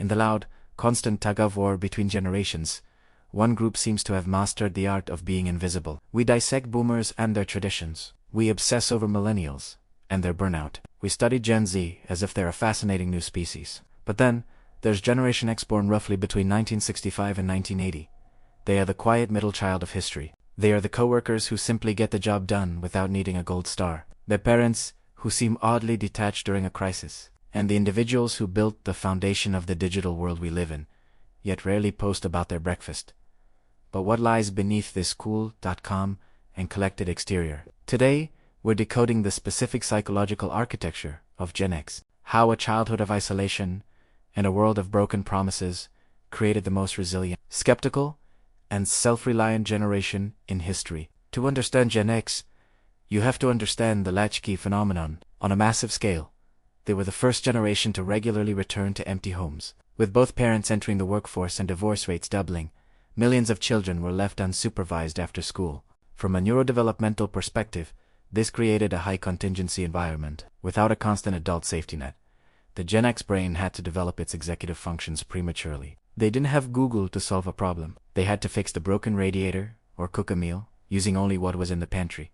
In the loud, constant tug-of-war between generations, one group seems to have mastered the art of being invisible. We dissect boomers and their traditions. We obsess over millennials and their burnout. We study Gen Z as if they're a fascinating new species. But then, there's Generation X, born roughly between 1965 and 1980. They are the quiet middle child of history. They are the coworkers who simply get the job done without needing a gold star. Their parents, who seem oddly detached during a crisis. And the individuals who built the foundation of the digital world we live in, yet rarely post about their breakfast. But what lies beneath this cool.com and collected exterior? Today, we're decoding the specific psychological architecture of Gen X. How a childhood of isolation and a world of broken promises created the most resilient, skeptical, and self-reliant generation in history. To understand Gen X, you have to understand the latchkey phenomenon on a massive scale. They were the first generation to regularly return to empty homes. With both parents entering the workforce and divorce rates doubling, millions of children were left unsupervised after school. From a neurodevelopmental perspective, this created a high-contingency environment. Without a constant adult safety net, the Gen X brain had to develop its executive functions prematurely. They didn't have Google to solve a problem. They had to fix the broken radiator or cook a meal using only what was in the pantry.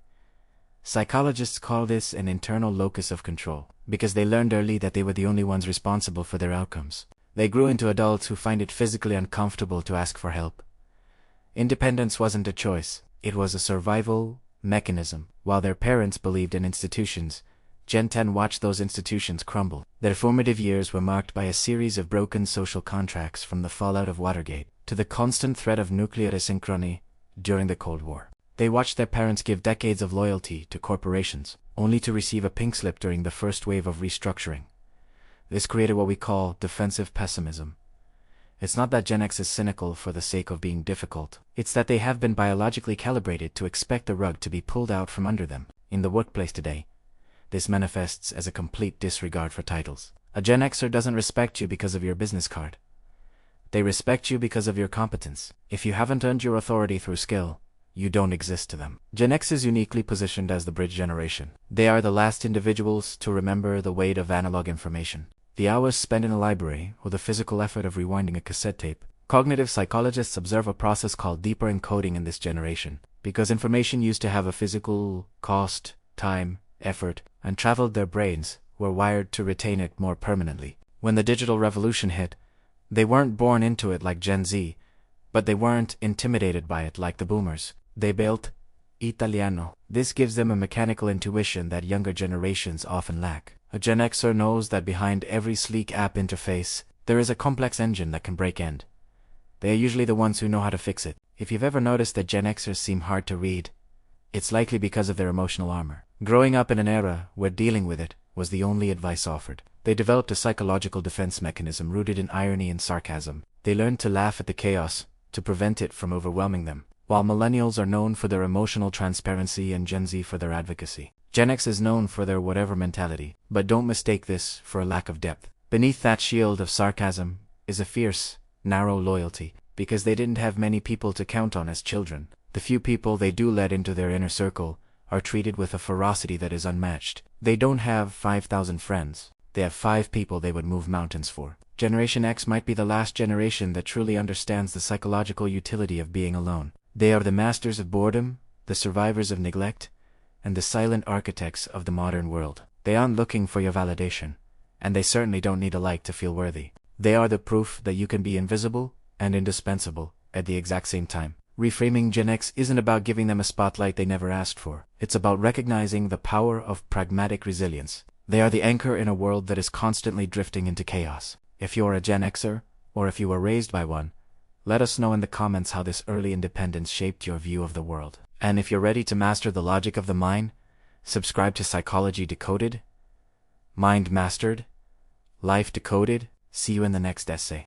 Psychologists call this an internal locus of control, because they learned early that they were the only ones responsible for their outcomes. They grew into adults who find it physically uncomfortable to ask for help. Independence wasn't a choice, it was a survival mechanism. While their parents believed in institutions, Gen 10 watched those institutions crumble. Their formative years were marked by a series of broken social contracts, from the fallout of Watergate to the constant threat of nuclear asynchrony during the Cold War. They watched their parents give decades of loyalty to corporations, only to receive a pink slip during the first wave of restructuring. This created what we call defensive pessimism. It's not that Gen X is cynical for the sake of being difficult. It's that they have been biologically calibrated to expect the rug to be pulled out from under them. In the workplace today, this manifests as a complete disregard for titles. A Gen Xer doesn't respect you because of your business card. They respect you because of your competence. If you haven't earned your authority through skill, you don't exist to them. Gen X is uniquely positioned as the bridge generation. They are the last individuals to remember the weight of analog information. The hours spent in a library, or the physical effort of rewinding a cassette tape. Cognitive psychologists observe a process called deeper encoding in this generation, because information used to have a physical cost, time, effort, and traveled their brains were wired to retain it more permanently. When the digital revolution hit, they weren't born into it like Gen Z, but they weren't intimidated by it like the boomers. They built Italiano. This gives them a mechanical intuition that younger generations often lack. A Gen Xer knows that behind every sleek app interface, there is a complex engine that can break end. They are usually the ones who know how to fix it. If you've ever noticed that Gen Xers seem hard to read, it's likely because of their emotional armor. Growing up in an era where dealing with it was the only advice offered, they developed a psychological defense mechanism rooted in irony and sarcasm. They learned to laugh at the chaos to prevent it from overwhelming them. While millennials are known for their emotional transparency and Gen Z for their advocacy, Gen X is known for their whatever mentality. But don't mistake this for a lack of depth. Beneath that shield of sarcasm is a fierce, narrow loyalty, because they didn't have many people to count on as children. The few people they do let into their inner circle are treated with a ferocity that is unmatched. They don't have 5,000 friends. They have 5 people they would move mountains for. Generation X might be the last generation that truly understands the psychological utility of being alone. They are the masters of boredom, the survivors of neglect, and the silent architects of the modern world. They aren't looking for your validation, and they certainly don't need a like to feel worthy. They are the proof that you can be invisible and indispensable at the exact same time. Reframing Gen X isn't about giving them a spotlight they never asked for. It's about recognizing the power of pragmatic resilience. They are the anchor in a world that is constantly drifting into chaos. If you're a Gen Xer, or if you were raised by one, let us know in the comments how this early independence shaped your view of the world. And if you're ready to master the logic of the mind, subscribe to Psychology Decoded, Mind Mastered, Life Decoded. See you in the next essay.